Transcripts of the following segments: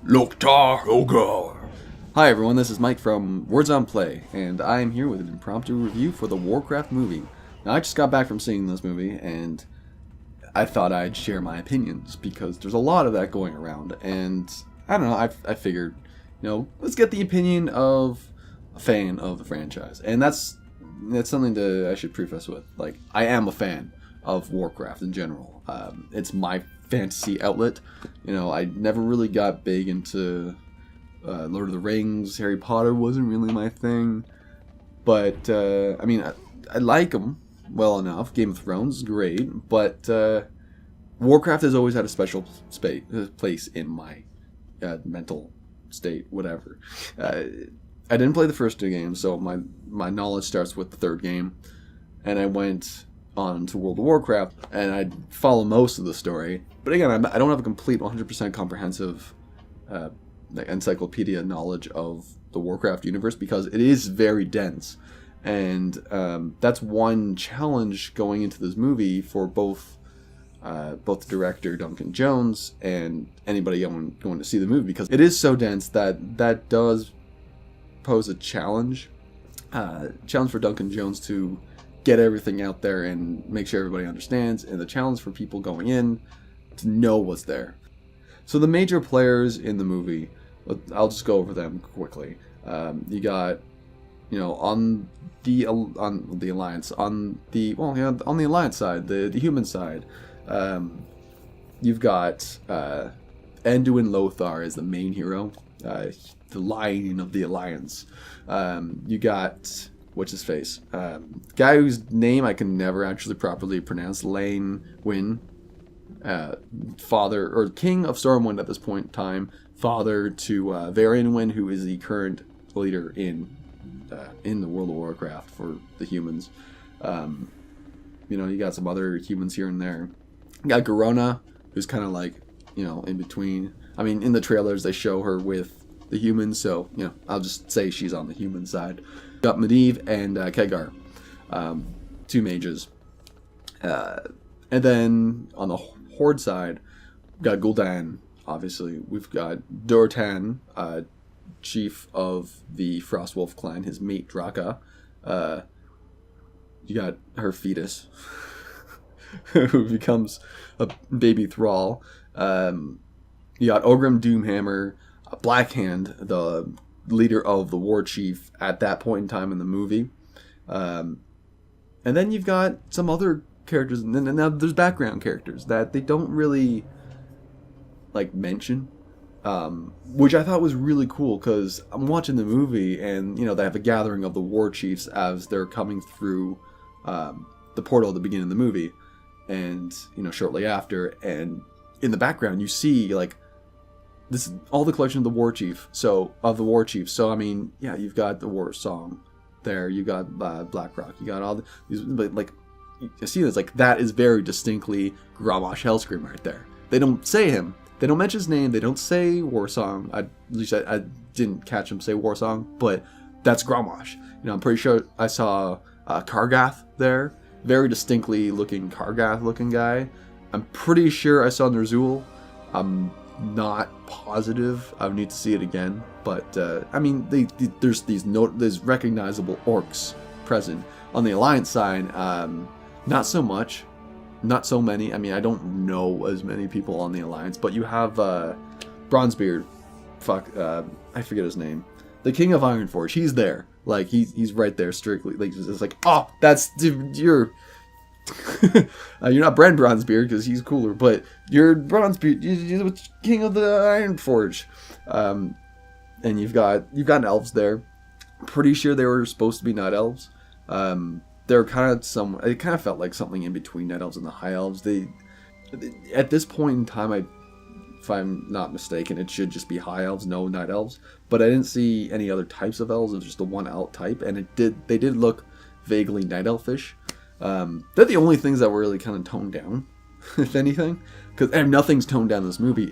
Loktar'Ogar. Hi everyone, this is Mike from Words on Play, and I am here with an impromptu review for the Warcraft movie. Now, I just got back from seeing this movie, and I thought I'd share my opinions, because there's a lot of that going around, and I don't know, I figured, let's get the opinion of a fan of the franchise. And that's something I should preface with. Like, I am a fan of Warcraft in general. It's my fantasy outlet. I never really got big into Lord of the Rings. Harry Potter wasn't really my thing, but I like them well enough. Game of Thrones is great, but Warcraft has always had a special place in my mental state, whatever. I didn't play the first two games, so my knowledge starts with the third game, and I went on to World of Warcraft, and I follow most of the story. But again, I don't have a complete 100% comprehensive encyclopedia knowledge of the Warcraft universe, because it is very dense. And that's one challenge going into this movie for both the director, Duncan Jones, and anybody going to see the movie, because it is so dense that does pose a challenge for Duncan Jones to get everything out there and make sure everybody understands, and the challenge for people going in to know what's there. So the major players in the movie, I'll just go over them quickly. You got, on the Alliance, on the Alliance side, the human side, you've got Anduin Lothar as the main hero, the Lion of the Alliance. You got what's his face? Guy whose name I can never actually properly pronounce. Lane Wynn, father or king of Stormwind at this point in time, father to Varian Wynn, who is the current leader in the World of Warcraft for the humans. You got some other humans here and there. You got Garona, who's kind of like, in between. I mean, in the trailers they show her with the humans, so I'll just say she's on the human side. Got Medivh and Khadgar, two mages. And then on the Horde side, we've got Gul'dan, obviously. We've got Dortan, chief of the Frostwolf clan, his mate Draka. You got her fetus, who becomes a baby thrall. You got Ogrim Doomhammer, Blackhand, the leader of the war chief at that point in time in the movie. And then you've got some other characters, and then now there's background characters that they don't really mention, which I thought was really cool, because I'm watching the movie and they have a gathering of the war chiefs as they're coming through the portal at the beginning of the movie, and shortly after, and in the background you see this is all the collection of the war chiefs. So you've got the war song there, you got Blackrock, you got all these, but you see this, that is very distinctly Grommash Hellscream right there. They don't say him, they don't mention his name, they don't say war song. At least I didn't catch him say war song, but that's Grommash. I'm pretty sure I saw Kargath there, very distinctly looking Kargath looking guy. I'm pretty sure I saw Ner'zhul. I'm not positive. I would need to see it again, but there's there's recognizable orcs present. On the Alliance side, not so much, not so many. I don't know as many people on the Alliance, but you have Bronzebeard, I forget his name, the King of Ironforge. He's there, he's right there, strictly it's oh, that's you're you're not Bran Bronzebeard, because he's cooler, but you're Bronzebeard, you're the King of the Ironforge. And you've got elves there. Pretty sure they were supposed to be night elves. They're it kind of felt like something in between night elves and the high elves. At this point in time, if I'm not mistaken, it should just be high elves, no night elves. But I didn't see any other types of elves. It was just the one elf type, and they did look vaguely night elfish. They're the only things that were really kind of toned down, if anything, because nothing's toned down in this movie.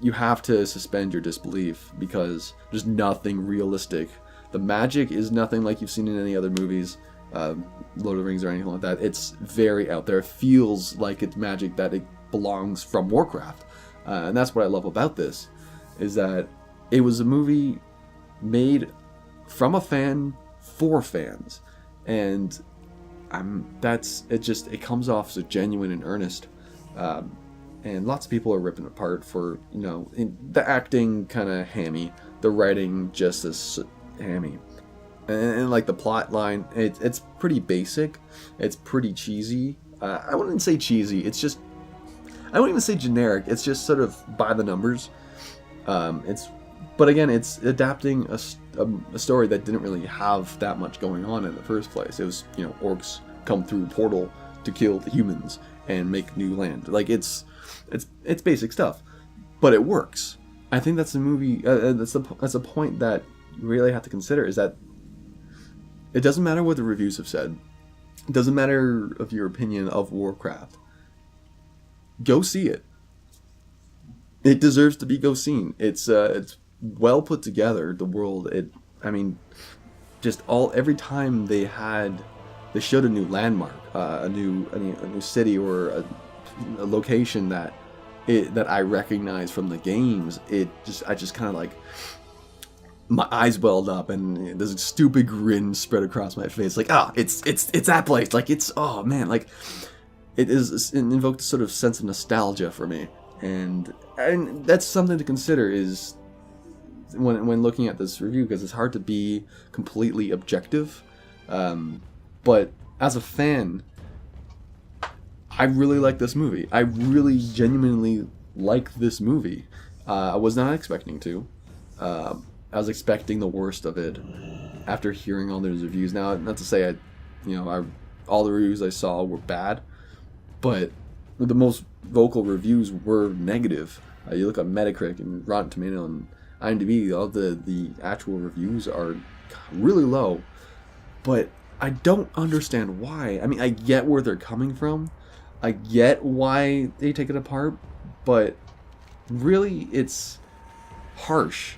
You have to suspend your disbelief, because there's nothing realistic. The magic is nothing like you've seen in any other movies, Lord of the Rings or anything like that. It's very out there. It feels like it's magic that it belongs from Warcraft. And that's what I love about this, is that it was a movie made from a fan for fans, and it comes off so genuine and earnest. And lots of people are ripping apart for, the acting kind of hammy, the writing just as hammy, and like the plot line, it's pretty basic, it's pretty cheesy. I wouldn't say cheesy, I wouldn't even say generic, it's just sort of by the numbers. But again, it's adapting a story that didn't really have that much going on in the first place. It was, orcs come through a portal to kill the humans and make new land. Like, it's basic stuff, but it works. I think that's the movie. That's a point that you really have to consider, is that it doesn't matter what the reviews have said. It doesn't matter of your opinion of Warcraft. Go see it. It deserves to be seen. It's well put together. The world. Every time they showed a new landmark, a new city, or a location that I recognize from the games. I just kind of like, my eyes welled up, and there's a stupid grin spread across my face. Like, it's that place. Like, oh man, like it invoked a sort of sense of nostalgia for me, and that's something to consider is when looking at this review, because it's hard to be completely objective. But as a fan, I really like this movie. I really genuinely like this movie. I was not expecting to. I was expecting the worst of it after hearing all those reviews. Now, not to say all the reviews I saw were bad, but the most vocal reviews were negative. You look at Metacritic and Rotten Tomato and IMDb, all the actual reviews are really low. But I don't understand why. I mean, I get where they're coming from. I get why they take it apart, but really, it's harsh.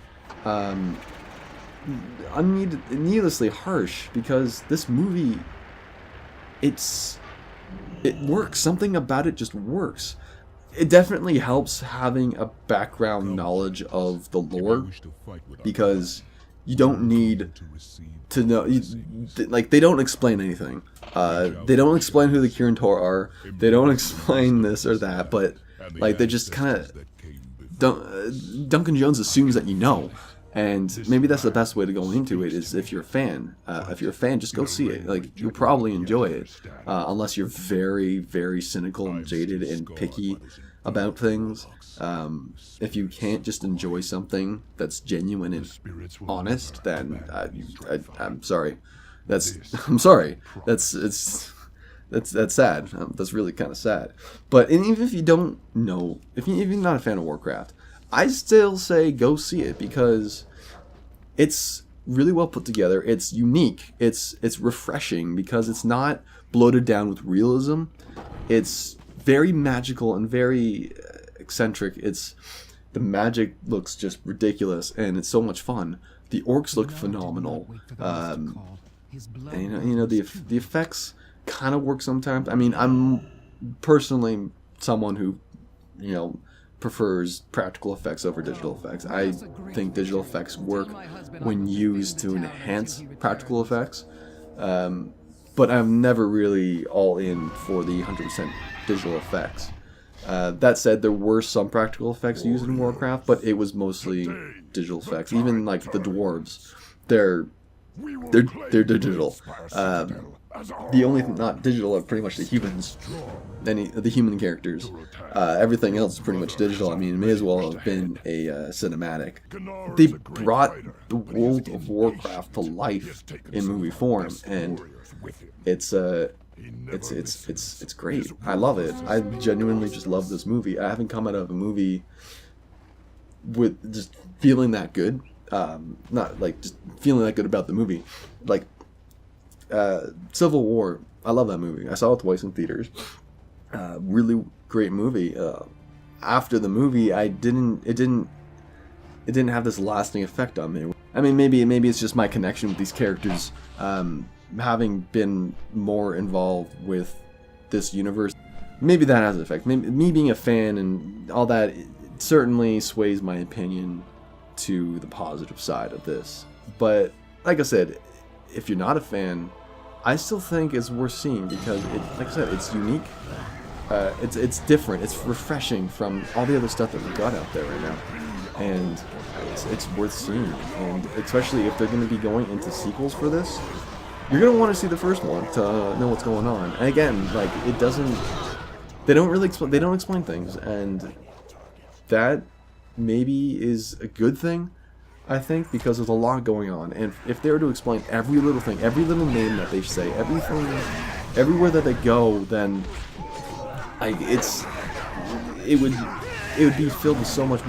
Needlessly harsh, because this movie, it works. Something about it just works. It definitely helps having a background knowledge of the lore, because you don't need to know. They don't explain anything. They don't explain who the Kirin Tor are. They don't explain this or that. But they just kind of. Duncan Jones assumes that you know, and maybe that's the best way to go into it. Is if you're a fan. If you're a fan, just go see it. Like, you'll probably enjoy it, unless you're very, very cynical and jaded and picky about things. If you can't just enjoy something that's genuine and honest, then I'm sorry. I'm sorry. That's sad. That's really kind of sad. But even if you don't know, if you're not a fan of Warcraft, I still say go see it, because it's really well put together. It's unique. It's refreshing, because it's not bloated down with realism. It's very magical and very eccentric. The magic looks just ridiculous, and it's so much fun. The orcs look phenomenal. And the effects kind of work sometimes. I mean, I'm personally someone who, prefers practical effects over digital effects. I think digital effects work when used to enhance practical effects. But I'm never really all in for the 100% digital effects. That said, there were some practical effects used in Warcraft, but it was mostly digital effects. Even like the dwarves, they're digital. The only thing not digital are pretty much the humans, the human characters. Everything else is pretty much digital. I mean, it may as well have been a cinematic. They brought the world of Warcraft to life in movie form, and it's great. I love it. I genuinely just love this movie. I haven't come out of a movie with just feeling that good. Not like just feeling that good about the movie. Like Civil War, I love that movie. I saw it twice in theaters. Really great movie. After the movie, it didn't have this lasting effect on me. I mean, maybe it's just my connection with these characters, having been more involved with this universe. Maybe that has an effect. Maybe me being a fan and all that certainly sways my opinion to the positive side of this. But like I said, if you're not a fan, I still think it's worth seeing because, like I said, it's unique. It's different. It's refreshing from all the other stuff that we've got out there right now, and it's worth seeing. And especially if they're going to be going into sequels for this, you're going to want to see the first one to know what's going on. And again, like, it doesn't. They don't really explain. They don't explain things, and that maybe is a good thing, I think, because there's a lot going on. And if they were to explain every little thing, every little name that they say, everything, everywhere that they go, then it would be filled with so much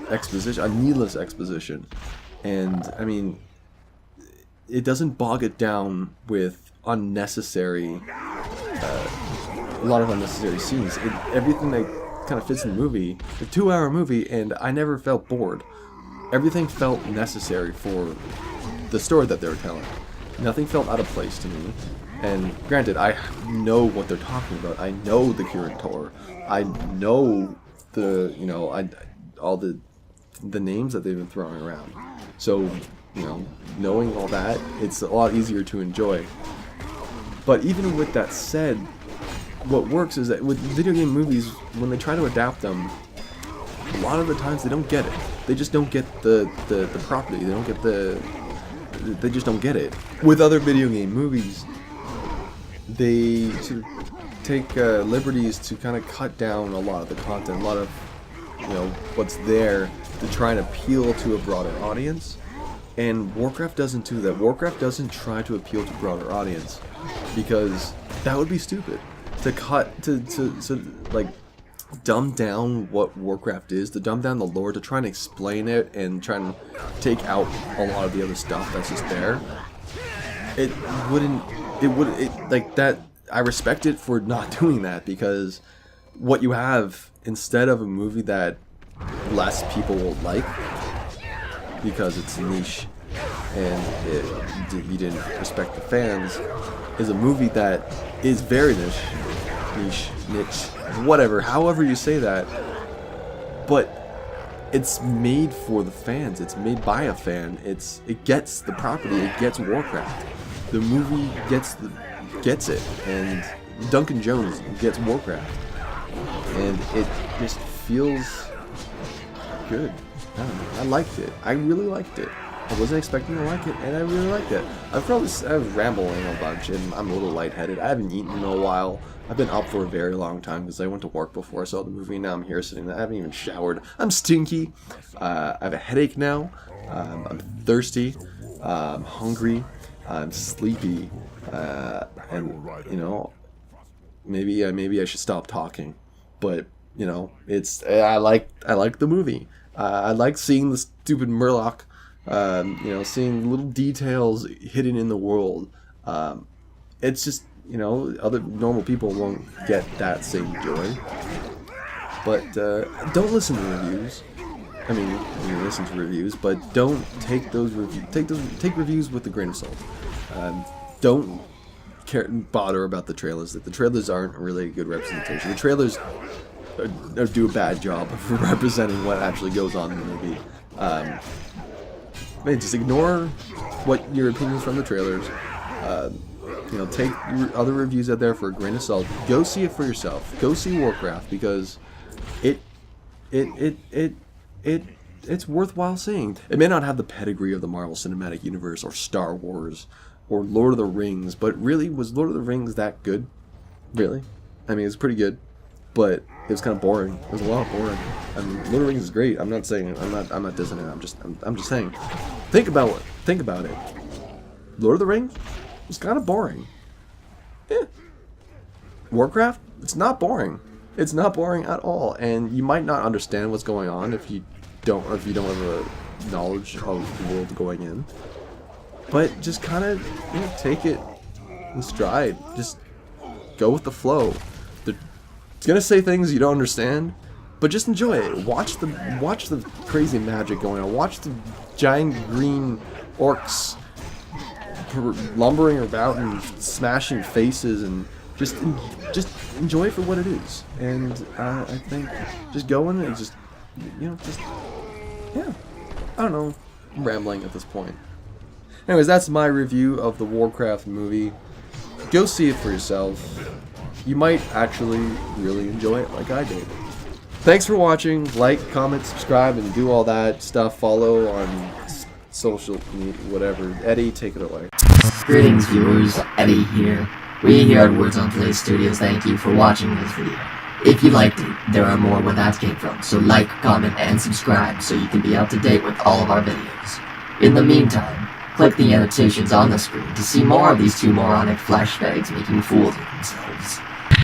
exposition, a needless exposition. And I mean, it doesn't bog it down with unnecessary, a lot of unnecessary scenes. Everything that kind of fits in the movie, a 2-hour movie, and I never felt bored. Everything felt necessary for the story that they were telling. Nothing felt out of place to me. And granted, I know what they're talking about. I know the Curator. I know all the names that they've been throwing around. So, knowing all that, it's a lot easier to enjoy. But even with that said, what works is that with video game movies, when they try to adapt them, a lot of the times they don't get it. They just don't get the property. They don't get they just don't get it. With other video game movies, they sort of take liberties to kind of cut down a lot of the content, a lot of what's there to try and appeal to a broader audience. And Warcraft doesn't do that. Warcraft doesn't try to appeal to a broader audience because that would be stupid. To like dumb down what Warcraft is, to dumb down the lore, to try and explain it and try and take out a lot of the other stuff that's just there. Like that. I respect it for not doing that, because what you have instead of a movie that less people will like because it's niche and you didn't respect the fans, is a movie that is very niche, whatever, however you say that, but it's made for the fans. It's made by a fan. It gets the property. It gets Warcraft. The movie gets it, and Duncan Jones gets Warcraft, and it just feels good. I don't know. I liked it. I really liked it. I wasn't expecting to like it, and I really liked it. I was rambling a bunch, and I'm a little lightheaded. I haven't eaten in a while. I've been up for a very long time because I went to work before I saw the movie, and now I'm here sitting there. I haven't even showered. I'm stinky. I have a headache now. I'm thirsty. I'm hungry. I'm sleepy. And maybe I should stop talking. But I like the movie. I like seeing the stupid Murloc. Seeing little details hidden in the world. It's just, other normal people won't get that same joy. But don't listen to reviews. I mean, you listen to reviews, but don't take those reviews. Take reviews with a grain of salt. Don't bother about the trailers. The trailers aren't really a good representation. The trailers do a bad job of representing what actually goes on in the movie. Just ignore what your opinions from the trailers. Take other reviews out there for a grain of salt. Go see it for yourself. Go see Warcraft, because it's worthwhile seeing. It may not have the pedigree of the Marvel Cinematic Universe or Star Wars or Lord of the Rings, but really, was Lord of the Rings that good? Really? I mean, it's pretty good, but it was kind of boring. It was a lot boring. I mean, Lord of the Rings is great. I'm not saying I'm not dissing it. I'm just saying. Think about it. Lord of the Rings was kind of boring. Yeah. Warcraft, it's not boring. It's not boring at all, and you might not understand what's going on if you don't have a knowledge of the world going in. But just kind of take it in stride. Just go with the flow. It's gonna say things you don't understand, but just enjoy it. Watch the crazy magic going on. Watch the giant green orcs lumbering about and smashing faces, and just enjoy it for what it is. And I think just go in and just just, yeah, I don't know, I'm rambling at this point. Anyways, that's my review of the Warcraft movie. Go see it for yourself. You might actually really enjoy it like I did. Thanks for watching. Like, comment, subscribe, and do all that stuff. Follow on social media, whatever. Eddie, take it away. Greetings, viewers. Eddie here. We here at Words on Play Studios thank you for watching this video. If you liked it, there are more where that came from, so like, comment, and subscribe so you can be up to date with all of our videos. In the meantime, click the annotations on the screen to see more of these two moronic flashbags making fools of themselves.